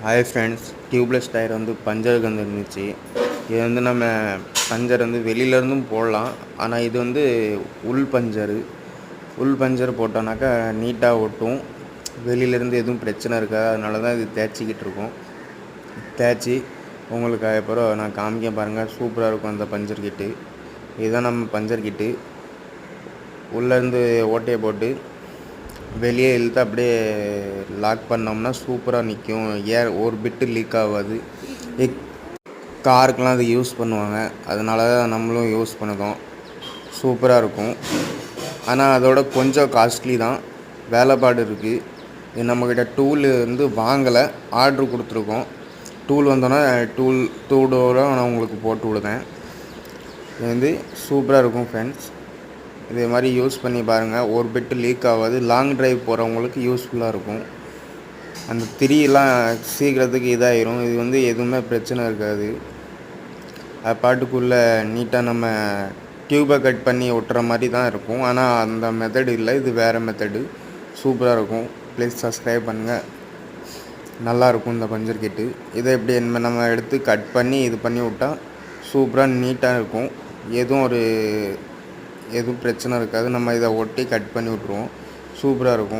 Hi friends, tubeless tyre வந்து பஞ்சருக்கு வந்துருந்துச்சு. இது வந்து நம்ம பஞ்சர் வந்து வெளியிலேருந்தும் போடலாம். ஆனால் இது வந்து உள் பஞ்சர் போட்டோன்னாக்கா நீட்டாக ஒட்டும். வெளியிலேருந்து எதுவும் பிரச்சனை இருக்காது. அதனால தான் இது தேய்ச்சிக்கிட்டு இருக்கோம். தேய்ச்சி உங்களுக்கு அப்புறம் நான் காமிக்க பாருங்கள். சூப்பராக இருக்கும் அந்த பஞ்சர் கிட்டு. இதுதான் நம்ம பஞ்சர் கிட்டு. உள்ளேருந்து ஓட்டையை போட்டு வெளியே இழுத்து அப்படியே லாக் பண்ணோம்னா சூப்பராக நிற்கும். ஏர் ஒரு பிட்டு லீக் ஆகாது. காருக்கெலாம் அது யூஸ் பண்ணுவாங்க. அதனால தான் நம்மளும் யூஸ் பண்ணுறோம். சூப்பராக இருக்கும். ஆனால் அதோட கொஞ்சம் காஸ்ட்லி தான். வேலைப்பாடு இருக்குது. இது நம்மக்கிட்ட டூல் வந்து வாங்கலை, ஆர்ட்ரு கொடுத்துருக்கோம். டூல் வந்தோன்னே டூலோட நான் உங்களுக்கு போட்டு விடுதேன். இது வந்து சூப்பராக இருக்கும் ஃப்ரெண்ட்ஸ். இதே மாதிரி யூஸ் பண்ணி பாருங்கள். ஒரு பிட்டு லீக் ஆகாது. லாங் ட்ரைவ் போகிறவங்களுக்கு யூஸ்ஃபுல்லாக இருக்கும். அந்த திரியெல்லாம் சீக்கிரத்துக்கு இதாகிடும். இது வந்து எதுவுமே பிரச்சனை இருக்காது. அது பாட்டுக்குள்ளே நீட்டாக நம்ம டியூப்பை கட் பண்ணி ஒட்டுற மாதிரி தான் இருக்கும். ஆனால் அந்த மெத்தடு இல்லை, இது வேறு மெத்தடு. சூப்பராக இருக்கும். ப்ளீஸ் சப்ஸ்கிரைப் பண்ணுங்கள். நல்லாயிருக்கும் இந்த பஞ்சர் கிட்டு. இதை எப்படி நம்ம எடுத்து கட் பண்ணி இது பண்ணி விட்டால் சூப்பராக நீட்டாக இருக்கும். எதுவும் பிரச்சனை இருக்காது. நம்ம இதை ஒட்டி கட் பண்ணி விட்ருவோம். சூப்பராக இருக்கும்.